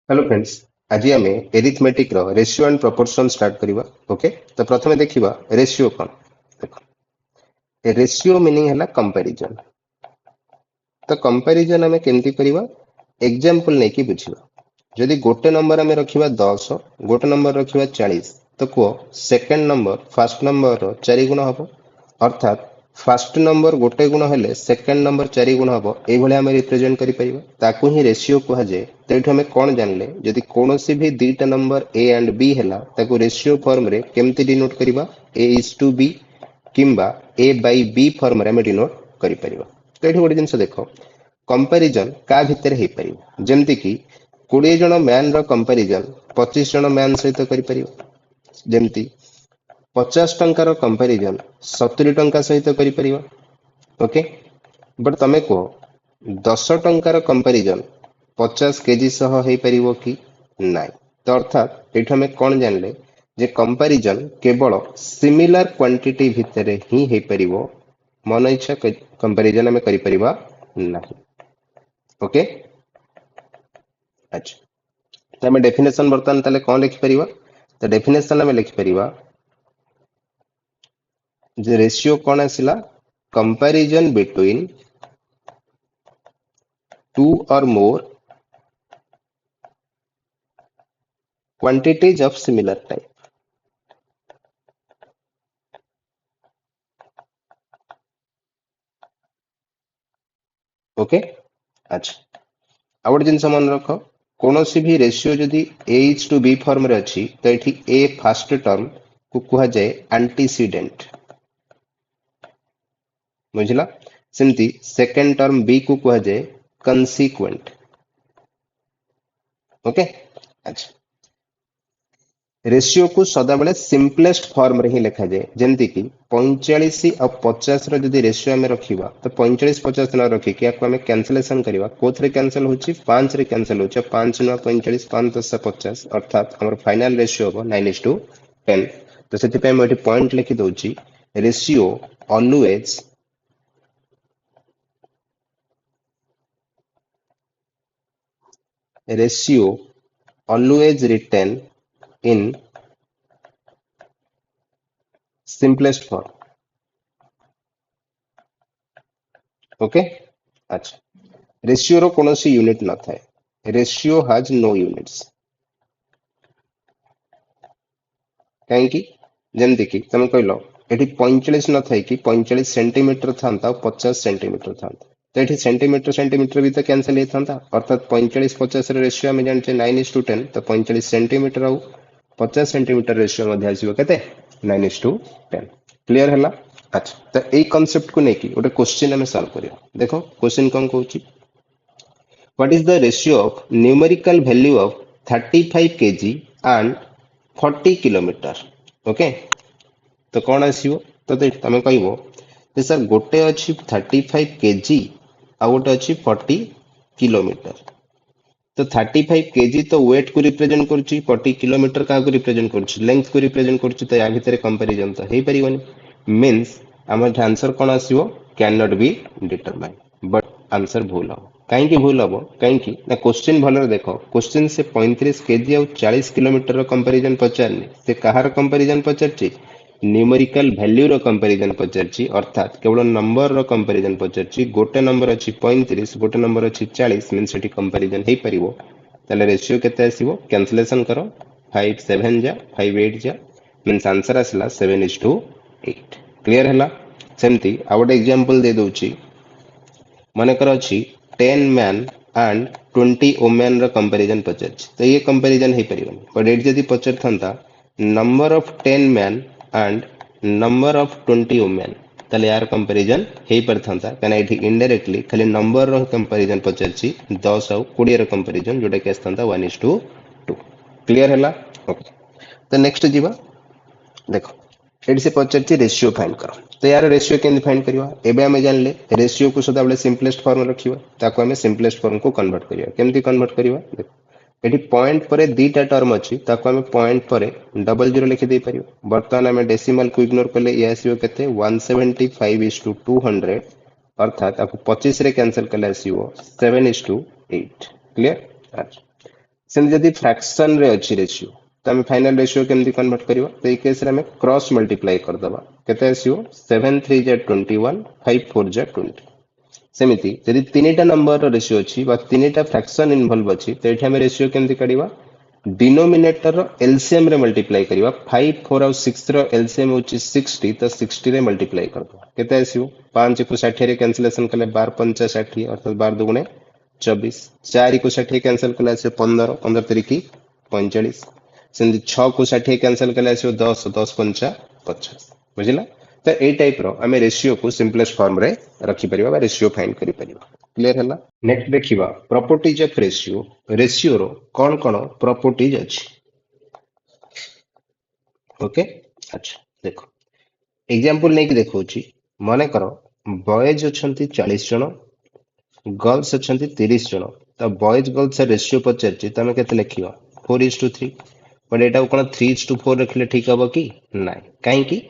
Hello friends. आज आम arithmetic ratio and proportion start करवा। ओके, तो प्रथम देखिबा रेशियो कौन। देखो, रेशियो मीनिंग है कंपैरिजन। तो कंपैरिजन आम केमती करवा, एग्जांपल नहीं कि बुझिबा। जदि गोटे नंबर आम रखिबा 10, गोटे नंबर रखिबा 40, तो कह सेकंड नंबर फर्स्ट नंबर 4 गुण हबो। अर्थात फर्स्ट नंबर गोटे गुण हेले सेकंड नंबर 4 गुण हबो। एभले आम रिप्रेजेंट करि परिबा, ताकू ही रेशियो कहा जाए। तो एठो हमें कोन जानले, जदि कोनोसी भी दुईटा नंबर ए एंड बी हैला, ताकू रेशियो फॉर्म रे केमती डिनोट करिबा, ए इज टू बी किंबा ए बाई बी फॉर्म रे हमें डिनोट करि परिबा। तो एठी गोटे जिंस देखो, कंपैरिजन का भितर हे परिबो। जेमति कि 20 जन मैन रो कंपैरिजन 25 जन मैन सहित करि परिबो। जेमति 50 टंकार कंपैरिजन 70 टंका सहित करि परिबो। ओके, बट तमे को 10 टंकार कंपैरिजन 50 केजी सह हे परिबो कि नाइ। तो अर्थात एठो हमें कोन जानले जे कंपैरिजन केवल सिमिलर क्वांटिटी भितर ही हे परिबो, मन इच्छा कंपैरिजन हमें करि परिबा नाही। ओके, अच्छा, तो हमें डेफिनेशन बर्तमान ताले कोन लिखि परिबा। तो डेफिनेशन हमें लिखि परिबा जे रेशियो कोन आसिला, कंपैरिजन बिटवीन टू और मोर quantities of similar type। Okay, अच्छा, आ गोटे जिनस मन रख, कौन सी भी रेशियो जदि ए इज टू बी फॉर्म रे अच्छी, तो ये ए फास्ट टर्म को कहा जाए एंटीसीडेंट। बुझला, सेमती सेकेंड टर्म बी को कहा जाए कंसीक्वेंट। ओके, अच्छा, रेशियो को सदाबले सिंपलेस्ट फॉर्म रे ही लिखा जाए। जेमती कि 45 और 50 रो जदि रेशियो आमे रखिबा, तो 45 50 न रखि कि आको आमे कैंसलेशन करिबा। कोथरे कैंसल होची, 5 रे कैंसल होची। 5 न 45, 5 10 50, अर्थात हमर फाइनल रेशियो हो 9:10। तो सेति पे हम एठी पॉइंट लिखि दउची, ratio always ratio always written in simplest form. Okay, अच्छा, रेशियो रो कौनसी यूनिट न थाए। Ratio has no units. कहीं जमती कि तुम कहल ये 45 न थाई कि 45 सेंटीमीटर था 50 सेंटीमीटर था, तो ये सेंटीमीटर सेंटीमीटर भी तो कैंसल होता। अर्थात 45 50 रेशियो आम जाने 9:10। तो 45 सेंटीमीटर आउ 50 सेंटीमीटर रेशियो आसो के 9:10। क्लीयर है? अच्छा, तो यही कॉन्सेप्ट को लेकिन गोटे क्वेश्चन आम सॉल्व करिया। देखो क्वेश्चन कौन कहूँ, what is the ratio of numerical value of 35 kg and 40 kilometre. Okay, तो कौन आसो, तो तुम कह सर गोटे अच्छी 35 केजी आ गोटे अच्छी 40 किलोमीटर। तो 35 केजी तो वेट को रिप्रेजेंट करुच्ची, 40 किलोमीटर क्या रिप्रेजेंट करुच्ची, लेंथ को रिप्रेजेंट करुच्ची। तो या भितर कंपैरिजन तो हो पारिबनी। मीन्स आम आंसर कौन आसो, can not be determine. But answer भूल हम। कहीं भूल हम, कहीं ना क्वेश्चन भल देख, क्वेश्चन से 35 केजी और 40 किलोमीटर कंपैरिजन पचारनी, से कहार कंपैरिजन पचारची, न्यूमेरिकल वैल्यू रो कंपैरिजन पचारची। अर्थात केवल नंबर रो कंपैरिजन पचारची। गोटे नंबर अच्छी 35, गोटे नंबर अच्छी 40, मीन्स सेठी कंपैरिजन हो पारिबो। ताले रेशियो केते आसीबो, कैंसलेशन करो, 5 7 जा 5 8 जा, मीन्स आंसर आसला 7:8। क्लियर है? सेमती आ गोटे एग्जांपल दे दउची, मानेकर अच्छी 10 मैन एंड 20 वुमेन रो कंपैरिजन पचारची। तो ये कंपैरिजन हो पारिबनी। बट एट जदी पचार थांता number of 10 man and number of 20 women, ताले यार कंपैरिजन हो पारथांता। काना एठी इनडायरेक्टली खाली नंबर रो कंपैरिजन पचारची, 10 और 20 रो कंपैरिजन जोटा कि आसथांता 1:2। क्लियर है? ओके, तो नेक्स्ट जीवा। देखो एटी से पचार रेशियो फाइंड करो। तो यार रेशियो केमती फाइंड करवा, एबे आमे जानले रेशियो को सदाबले सिंपलेस्ट फॉर्म रखिबा, ताको आमे सिंपलेस्ट फॉर्म को कन्वर्ट करिया। केमती कन्वर्ट करिवा, देखो एटी पॉइंट परे दीटा टर्म अछि, ताको आमे पॉइंट परे डबल जीरो लिखि दे परियो। वर्तमान आमे डेसिमल को इग्नोर करले ये आसीबो केते 175/200। अर्थात आपको 25 रे कैंसिल करले आसीबो 7:8। क्लियर? अच्छा, सेम जदि फ्रैक्शन रे अछि रेशियो तो हम फाइनल रेशियो केमती कन्वर्ट करबा तो ए केस रे हम क्रॉस मल्टीप्लाई कर दबा केते आसीओ 7 3 जा 21 5 4 जा 20 सेमिति यदि तीनटा नंबर रेशियो अछि बा तीनटा फ्रैक्शन इन्वॉल्व अछि तो एठी हम रेशियो केमती काढिबा डिनोमिनेटर रो एलसीएम रे मल्टीप्लाई करिबा 5 4 और 6 रो एलसीएम होछि 60 तो 60 रे मल्टीप्लाई करबा केते आसीओ 5 को 60 रे कैंसिलेशन कले 12 5 60 अर्थात 12 दुगुणे 24 4 को 60 कैंसिल कले आसीओ 15 15 तरीकी 45 सेमती 6 को 60 कैंसिल कले आसीओ 10 10 पंचा 50 बुझिला तो ए टाइप रो हमें रेशियो को सिंपलेस्ट फॉर्म रे रखि परिबा बा रेशियो फाइंड करि परिबा क्लियर हला नेक्स्ट देखिबा प्रॉपर्टीज ऑफ रेशियो रेशियो रो कोन कोन प्रॉपर्टीज अछि ओके अच्छा देखो एग्जांपल नै कि देखौची माने करो बॉयज अछंती 40 जन गर्ल्स अछंती 30 जन तो बॉयज गर्ल्स रेशियो पचारची तमे केते लिखिबा 4:3 बट एटा कोन 3:4 रखले ठीक हबो कि नै काहे कि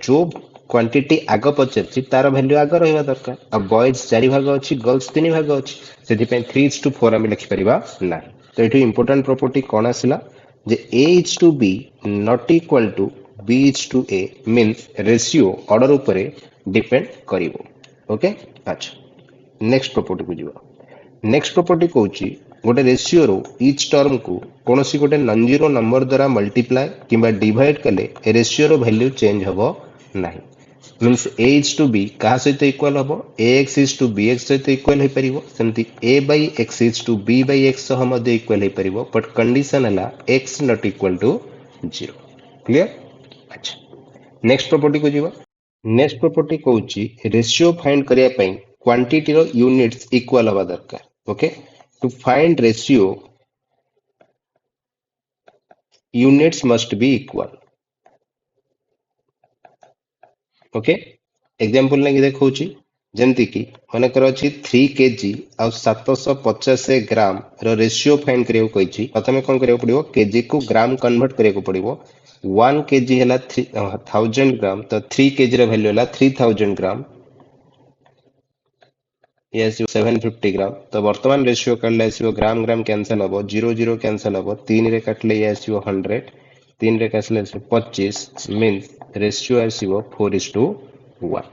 जो क्वांटिटी आग पचारची तार वैल्यू आग रहबा दरकार अब बॉयज 4 भाग अछि गर्ल्स 3 भाग अछि सेति पे 3:4 हम लिखि परिबा नै तो एठी इंपोर्टेंट प्रॉपर्टी कोन आसिला जे a is to b not equal to b is to a means ratio order ऊपर डिपेंड करिवो ओके अच्छा नेक्स्ट प्रॉपर्टी को जीवा नेक्स्ट प्रॉपर्टी कहूची गोटे रेशियो रो ईच टर्म को कोनोसी गोटे नॉन जीरो नंबर द्वारा मल्टीप्लाई किंबा डिवाइड कले रेशियो रो वैल्यू चेंज हबो नाही means a is to b कहा सहित इक्वल हबो ax is to bx सहित इक्वल हे परिबो सेमती a by x is to b by x सह मध्ये इक्वल हे परिबो बट कंडीशन हला x not equal to 0 clear अच्छा नेक्स्ट प्रॉपर्टी को जीवा नेक्स्ट प्रॉपर्टी कहूची रेशियो फाइंड करिया पई क्वांटिटी रो यूनिट्स इक्वल हवा दरकार okay to find ratio units must be equal okay example नै देखौची जेंति कि माने कर अछि 3 केजी आ 750 ग्राम रो रेशियो फाइंड करियो कहिची प्रथमे कोन करियो पड़िबो केजी को ग्राम कन्वर्ट करियो पड़िबो 1 केजी हला 1000 ग्राम तो 3 केजी रो वैल्यू हला 3000 ग्राम yes 750 ग्राम तो वर्तमान रेशियो करले आसीबो ग्राम ग्राम कैंसिल हबो 0 0 कैंसिल हबो 3 रे काटले ये आसीबो 100 3 रे कैंसिल आसीबो 25 मींस रेशियो आसीबो 4:1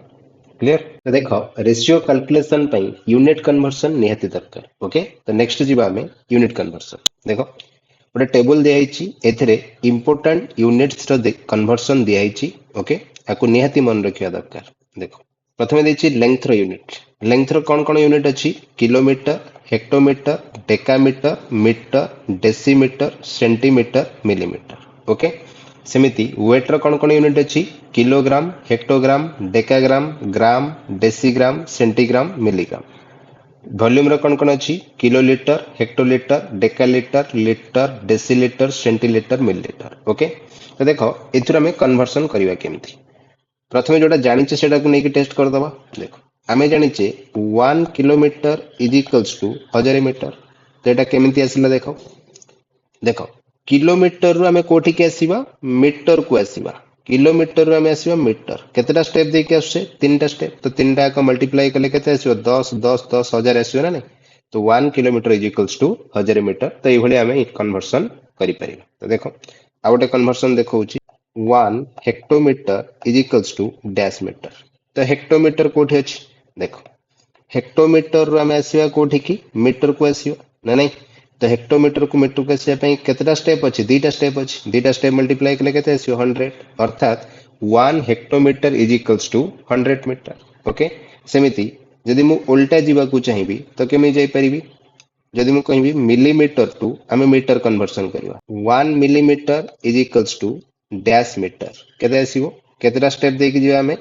क्लियर तो देखो रेशियो कैलकुलेशन पई यूनिट कन्वर्जन निहाती दरकार ओके तो नेक्स्ट जीवा हमें यूनिट कन्वर्जन देखो गोटे टेबल दिया हिची एथरे इंपोर्टेंट यूनिट्स रो कन्वर्जन दिया हिची ओके आकु निहाती मन रखिया दरकार देखो प्रथमे देछि लेंथ रो यूनिट लेंथ रो कोन कोन यूनिट अछि kilometre hectometre decametre metre decimetre centimetre millimetre okay सेमिति वेट रो कोन कोन यूनिट अछि kilogram hectogram decagram gram decigram centigram milligram volume रो कोन कोन अछि kilolitre hectolitre decalitre litre decilitre centilitre millilitre okay तो देखो एथुर हमें कन्वर्जन करिवा केमथि प्रथमे जोटा जानिचे सेटा को नेकी टेस्ट कर दबा देखो आमे जानिचे 1 kilometre is equals to 1000 metre तो एटा केमिति आसिला देखो देखो किलोमीटर रु आमे कोठी के आसीबा मीटर को आसीबा किलोमीटर रु आमे आसीबा मीटर केतेटा स्टेप दे के आछे तीनटा स्टेप तो तीनटा को मल्टीप्लाई करले केते आसीबो 10 10 10 1000 आसीबो ना नै तो 1 kilometre is equals to 1000 metre तो एभली आमे कन्वर्जन करि परिबा तो देखो आ गोटे कन्वर्जन देखौची 1 hectometre is equals to dash metre तो हेक्टोमीटर कोठी अछि देखो हेक्टोमीटर रु आमे आसीबा कोठी की मीटर को आसीबो ना नै तो हेक्टोमीटर को मीटर को आसीबा पई केतेटा स्टेप अछि दीटा स्टेप मल्टीप्लाई करले केते आसीबो 100 अर्थात 1 hectometre is equals to 100 metre okay सेमिति जदि मु उल्टा जीवा को चाहिबी तो केमे जाई परिबी जदि मु कहिबी मिलीमीटर टू आमे मीटर कन्वर्जन करबा 1 millimetre is equals to dash metre केते आसीबो केतेटा स्टेप दे कि जीवा हमें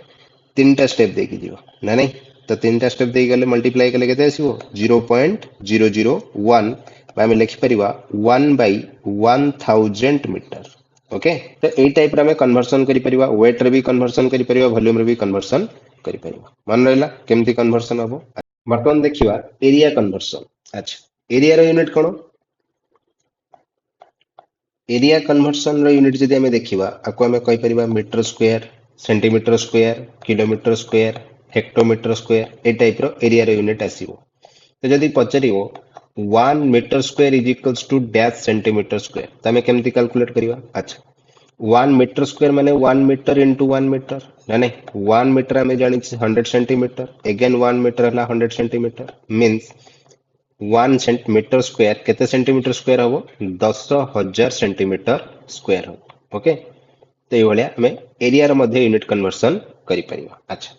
तीनटा स्टेप दे कि जीवा ना नहीं तो तीनटा स्टेप दे गले मल्टीप्लाई करले केते आसीबो 0.001 आमे लिखि परिबा 1 by 1000 मीटर ओके तो ए टाइप रे हमें कन्वर्जन करि परिबा वेट रे भी कन्वर्जन करि परिबा वॉल्यूम रे भी कन्वर्जन करि परिबा मन रहला केमती कन्वर्जन हबो वर्तमान देखिबा एरिया कन्वर्जन अच्छा एरिया रो यूनिट कोन एरिया कन्वर्जन रो यूनिट जदि हमें देखिबा आको हमें कहि परिबा metre square centimetre square kilometre square hectometre square ए टाइप रो एरिया रो यूनिट आसीबो तो जदि पचरिबो 1 metre square is equals to dash centimetre square तो आम केमती कैलकुलेट करवा अच्छा 1 मीटर स्क्वायर माने 1 मीटर इंटू 1 मीटर ना नहीं 1 मीटर आम जानी 100 सेंटीमीटर एगेन 1 मीटर है 100 सेंटीमीटर मीन्स 1 मीटर स्क्वायर केते सेंटीमीटर स्क्वायर हम 10,000 सेंटीमीटर स्क्वायर हम ओके तो ये आम एरिया यूनिट कन्वर्सन करिपरिबा अच्छा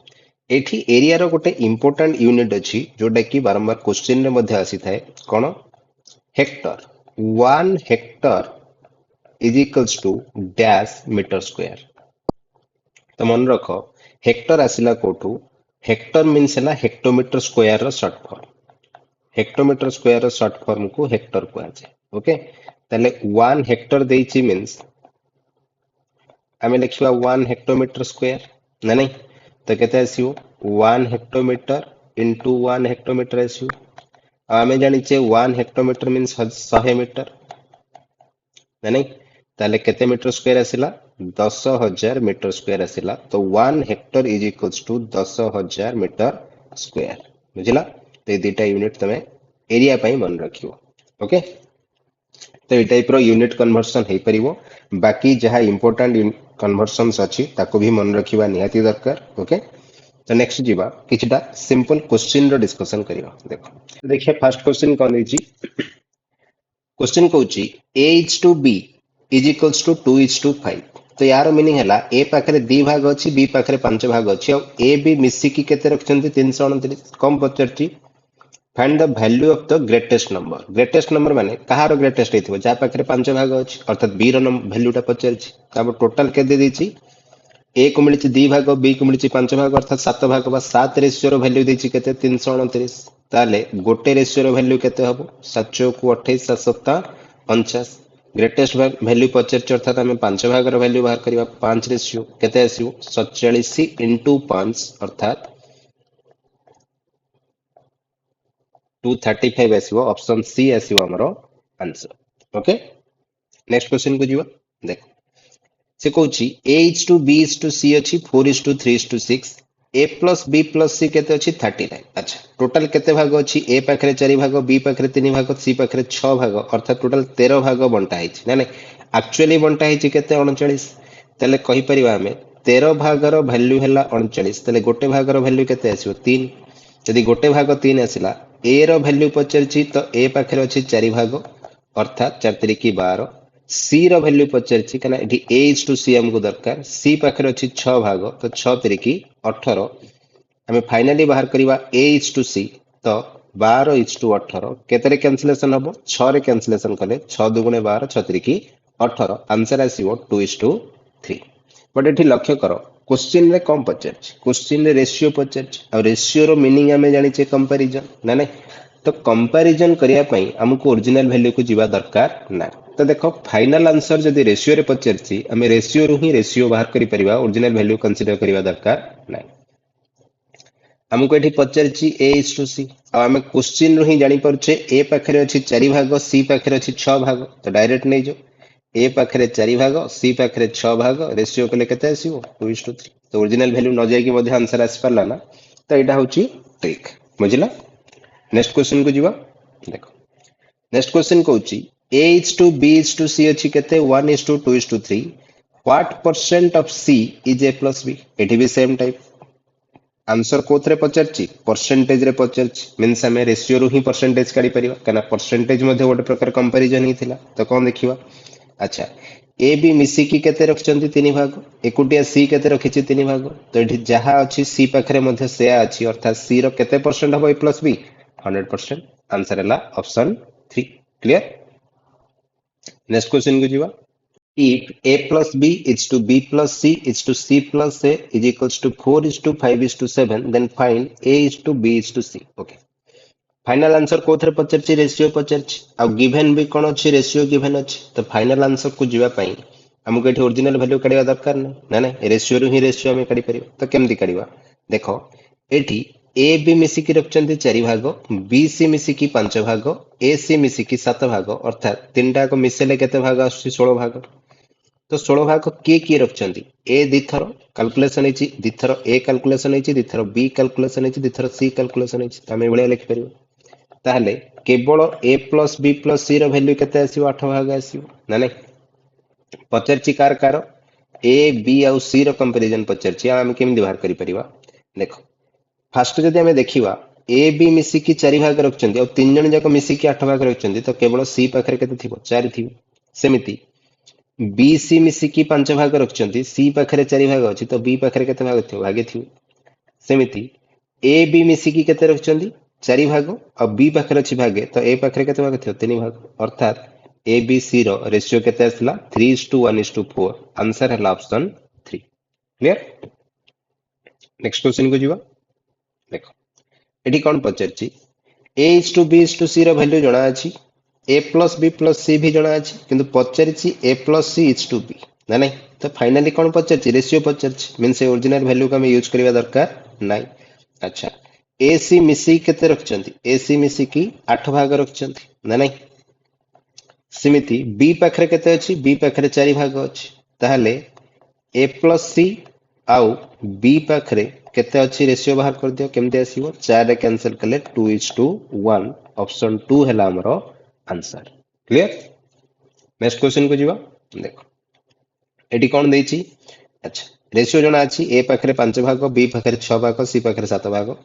एठी एरिया रो गोटे इंपोर्टेंट यूनिट अछि जोटा कि बारंबार क्वेश्चन रे मध्ये आसी थाए कोन hectare 1 hectare is equals to dash metre square तो मन रख हेक्टर आसिला कोठू हेक्टर मीन्स है हेक्टोमीटर स्क्वायर रो शॉर्ट फॉर्म हेक्टोमीटर स्क्वायर रो शॉर्ट फॉर्म को हेक्टर को आजे ओके ताले 1 हेक्टर देइची मीन्स आमे लिखिबा 1 हेक्टोमीटर स्क्वायर ना नहीं तो केते आसीओ 1 हेक्टोमीटर इंटू 1 हेक्टोमीटर आसीओ आमे जानिचे 1 हेक्टोमीटर मीन्स 100 मीटर ना नहीं ताले केते मीटर स्क्वायर आसिला 10,000 मीटर स्क्वायर आसिला तो 1 hectare is equals to 10,000 metre square बुझिला तो ये दुटा यूनिट तमे एरिया पई मन रखियो ओके तो ये टाइप रो यूनिट कन्वर्सन हे परिवो बाकी जहा इंपोर्टेंट कन्वर्सन्स अछि ताको भी मन रखिबा निहाती दरकार ओके तो नेक्स्ट जीवा किछटा सिंपल क्वेश्चन रो डिस्कशन करियो देखो देखिए फर्स्ट क्वेश्चन कोन दैछि क्वेश्चन कहउछि a is to b is equals to 2 is to 5 तो यार मीनिंग हैला a पाखरे 2 भाग अछि b पाखरे 5 भाग अछि और a b मिसी की केते रखचंती 329 कम पचरछि find the value of the greatest number माने कहार ग्रेटेस्ट हेतिबो जा पाखरे 5 भाग अछि अर्थात b रो वैल्यूटा पचरछि तापर टोटल के दे दैछि a को मिलिछि 2 भाग b को मिलिछि 5 भाग अर्थात 7 भाग बा 7 रेशियो रो वैल्यू दैछि केते 329 ताले गोटे रेशियो रो वैल्यू केते हबो 7 चौक 28 7 49 ग्रेटेस्ट वैल्यू पचरछि अर्थात हमें 5 भाग रो वैल्यू बाहर करबा 5 रेशियो केते आसीओ 47 into 5 अर्थात 235 आसीबो ऑप्शन सी आसीबो हमरो आंसर ओके नेक्स्ट क्वेश्चन को जीवा देखो से कहउछि a is to b is to c अछि 4 is to 3 is to 6 a plus b plus c केते अछि 39 अच्छा टोटल केते भाग अछि a पाखरे 4 भाग b पाखरे 3 भाग c पाखरे 6 भाग अर्थात टोटल 13 भाग बंटा हिछि ना नहीं एक्चुअली बंटा हिछि केते 39 तले कहि परिबा हमें 13 भाग रो वैल्यू हैला 39 तले गोटे भाग रो वैल्यू केते आसीओ 3 यदि गोटे भाग 3 आसिला a रो वैल्यू पचरछि तो a पाखरे अछि 4 भाग अर्थात 4 3 की 12 c रो वैल्यू पचरछि कना एठी a is to c हमको दरकार c पाखरे अछि 6 भाग तो 6 3 की 18 हमें फाइनली बाहर करबा a is to c तो 12 is to 18 केतरे कैंसिलेशन हबो 6 रे कैंसिलेशन कले 6 दुगुणे 12 6 3 की 18 आंसर आसीबो 2 is to 3 बट एठी लक्ष्य करो क्वेश्चन रे कम पचरछि क्वेश्चन रे रेशियो पचरछि और रेशियो रो मीनिंग हमें जानि छे कंपैरिजन ना नहीं तो कंपैरिजन करिया पई हमको ओरिजिनल वैल्यू को जीवा दरकार ना तो देखो फाइनल आंसर जदी रेशियो रे पचरछि हमें रेशियो रो ही रेशियो बाहर करि परिबा ओरिजिनल वैल्यू कंसीडर करिवा दरकार ना हमको एठी पचरछि a is to c आ हमें क्वेश्चन रो ही जानि परछे a पाखरे अछि 4 भाग c पाखरे अछि 6 भाग तो डायरेक्ट नै जो a पाखरे 4 भाग c पाखरे 6 भाग रेशियो कले केते आसीबो 2 is to 3 तो ओरिजिनल वैल्यू न जाय कि मध्ये आंसर आसी परला ना तो एटा होची ट्रिक बुझिला नेक्स्ट क्वेश्चन को जीवा देखो नेक्स्ट क्वेश्चन कहउची a is to b is to c अछि केते 1 is to 2 is to 3 what percent of c is a plus b एठी भी सेम टाइप आंसर कोथरे पचरछि परसेंटेज रे पचरछि मींस हमें रेशियो रो ही परसेंटेज काढी परिबा कना परसेंटेज मध्ये गोटे प्रकार कंपैरिजन ही थिला तो कोन देखिबा अच्छा ए बी मिसी की केते रखचंती 3 भाग एकुटिया सी केते रखिछि 3 भाग तो एठी जहा अछि सी पाखरे मध्ये से अछि अर्थात सी रो केते परसेंट हबो ए प्लस बी 100% आंसर हला ऑप्शन 3 क्लियर नेक्स्ट क्वेश्चन को जीवा if a plus b is to b plus c is to c plus a is equals to 4 is to 5 is to 7 then find a is to b is to c okay final answer कोथरे पचरछि ratio पचरछि आ given भी कोन अछि ratio given अछि तो final answer को जीवा पई हमको एठी ओरिजिनल वैल्यू काढिबा दरकार ना ना रेशियो रो ही रेशियो हम काढी परिबा तो केमदी काढिबा देखो एठी ए बी मिसी की रखचंती 4 भाग बी सी मिसी की 5 भाग ए सी मिसी की 7 भाग अर्थात तीनटा को मिसेले केते भाग आछि 16 भाग तो 16 भाग किए रखचंती ए दिथर कैलकुलेशन हेची दिथर ए कैलकुलेशन हेची दिथर बी कैलकुलेशन हेची दिथर सी कैलकुलेशन हेची त हम एभलिया लिखि परिबो ताहले केवल a plus b plus c रो वैल्यू केते आसीबो 8 भाग आसीबो ना नहीं पचारची कार कार a b आउ c रो कंपैरिजन पचारची हम केमि बाहर करि परिबा देखो फास्ट जदि हमें देखिबा a b मिसिकी 4 भाग रखचंदी और तीन जन जाक मिसिकी 8 भाग रखचंदी तो केवल c पाखरे केते थिबो 4 थिबो सेमिति बी सी मिसिकी 5 भाग रखचंदी सी पाखरे 4 भाग अछि तो बी पाखरे केते भाग थिबो भागे थिबो सेमिति ए बी मिसिकी केते रखचंदी 4 भाग और बी पाखरे अछि भागे तो ए पाखरे केते भाग थिबो 3 भाग अर्थात A B C row ratio केते आसला 3:1:4 आंसर है ऑप्शन 3 क्लियर नेक्स्ट क्वेश्चन को जीवा देखो एठी कोन पचरची A:B:C रो वैल्यू जणा अछि a plus B plus C भी जणा अछि किंतु पचारिछि a plus C is to B ना नहीं तो फाइनली कौन पचारिछि रेशियो पचारिछि मींस ओरिजिनल वैल्यू को हम यूज करबा दरकार नहीं अच्छा ए सी मिसी केते रखचंती ए सी मिसी की 8 भाग रखचंती ना नहीं सिमिति बी पाखरे केते अछि बी पाखरे 4 भाग अछि ताहले ए प्लस सी आउ बी पाखरे केते अछि रेशियो बाहर कर दियो केमते आसीबो 4 रे कैंसिल कले 2:1 ऑप्शन 2 हैला हमरो आंसर क्लियर नेक्स्ट क्वेश्चन को जीवा देखो एटी कौन देछि अच्छा रेशियो जणा अछि ए पाखरे 5 भाग बी पाखरे 6 भाग सी पाखरे 7 भाग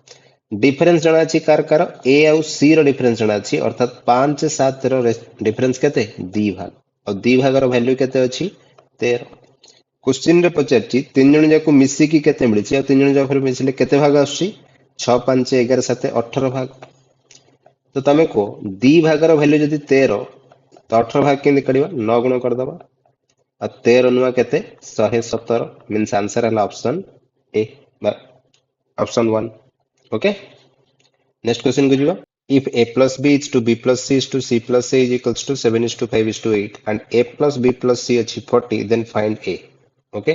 डिफरेंस जणा अछि कार कार ए आउ सी रो डिफरेंस जणा अछि अर्थात 5 7 रो डिफरेंस केते 2 भाग और 2 भाग रो वैल्यू केते अछि 13 क्वेश्चन रे पचारछि तीन जण जाको मिसी की केते मिलिछि और तीन जण जाको मिसिले केते भाग आछि 6 5 11 7 18 भाग तो तमे को 2 भाग रो वैल्यू जदी 13 तो 18 भाग केंदे करिवा 9 गुण कर दबा और 13 नुआ केते 117 मींस आंसर है option A option 1 okay next question को जीवा if a plus b is to b plus c is to c plus a is equals to 7 is to 5 is to 8 and a plus b plus c अछि 40 then find a okay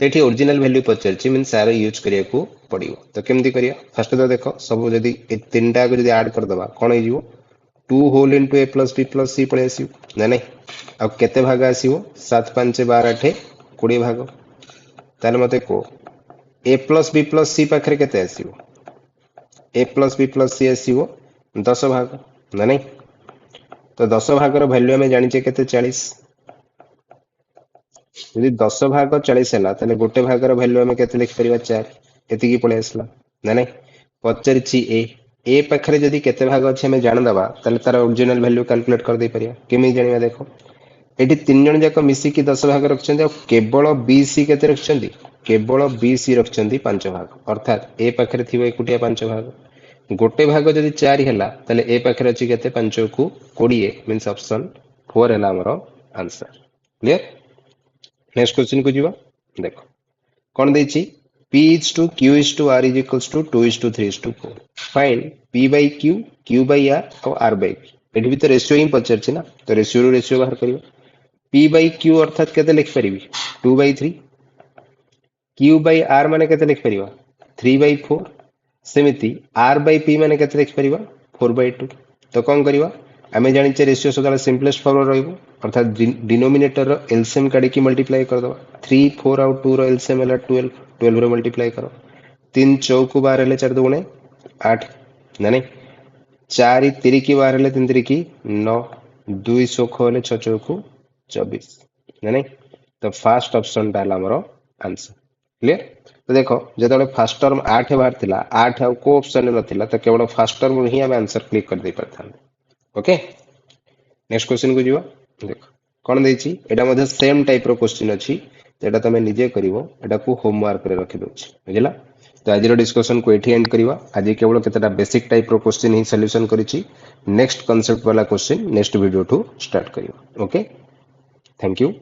तो ये original value पचारछि means सारे use करिया को पड़ियो तो केमती करिया फर्स्ट तो देखो सब जदी तीनटा को जदी ऐड कर दबा कोन हे जिवो 2 whole into a plus b plus c पळे आसीबो ना नहीं अब केते भाग आसीबो 7 5 12 8 20 भाग ताले मते को a plus b plus c पाखरे केते आसीबो a plus b plus c आसीबो 10 भाग ना नहीं तो 10 भाग रो वैल्यू हमें जानि छे केते 40 यदि 10 भाग 40 हैला तले गोटे भाग रो वैल्यू हमें केते लिख परिबा 4 एति की पळे आसला ना नहीं पचरछि ए पाखरे जदी केते भाग अछि हमें जान दबा तले तार ओरिजिनल वैल्यू कैलकुलेट कर दे परिया केमि जानिबा देखो एटी तीन जण जाक मिसी की 10 भाग रखछन्ती और केवल बी सी केते रखछन्ती केवल बी सी रखछन्ती 5 भाग अर्थात ए पाखरे थिबो एकुटिया 5 भाग गोटे भाग जदी 4 हैला तले ए पाखरे अछि केते 5 को 20 मींस ऑप्शन 4 हैला हमरो आंसर क्लियर नेक्स्ट क्वेश्चन को जीवा देखो कौन देछि p is to q is to r is equals to 2 is to 3 is to 4 find p by q q by r और r by p एठी भी तो रेशियो ही पचर छी ना तो रेशियो रो रेशियो बाहर करियो p by q अर्थात केते लिख परिबी 2 by 3 q by r माने केते लिख परिबा 3 by 4 सेमिति r by p माने केते लिख परिबा 4 by 2 तो कोन करिवा आमे जानि छे रेशियो सदाले सिंपलेस्ट फॉर्म रहइबो अर्थात डिनोमिनेटर रो एलसीएम काढी की मल्टीप्लाई कर दो 3 4 और 2 रो एलसीएम हला 12 12 रो मल्टीप्लाई करो 3 चौक 12 हेले 4 दुगुणे 8 ना नहीं 4 3 की 12 हेले 3 3 की 9 2 सोख हेले 6 चौक 24 ना नहीं तो फर्स्ट ऑप्शन ता हला हमरो आंसर क्लियर तो देखो जतले फर्स्ट टर्म 8 बार थिला 8 आ को ऑप्शन नथिला तो केवल फर्स्ट टर्म ही हम आंसर क्लिक कर दे परथान ओके नेक्स्ट क्वेश्चन को जीवा देखो कोन देछि एटा मध्ये सेम टाइप रो क्वेश्चन अछि जेटा तमे निजे करिवो एटा को होमवर्क रे रखि दोछि बुझिला तो आज रो डिस्कशन को एठी एंड करिवा आज केवल केतटा बेसिक टाइप रो क्वेश्चन ही सॉल्यूशन करिछि नेक्स्ट कांसेप्ट वाला question next video to start करिवा ओके थैंक यू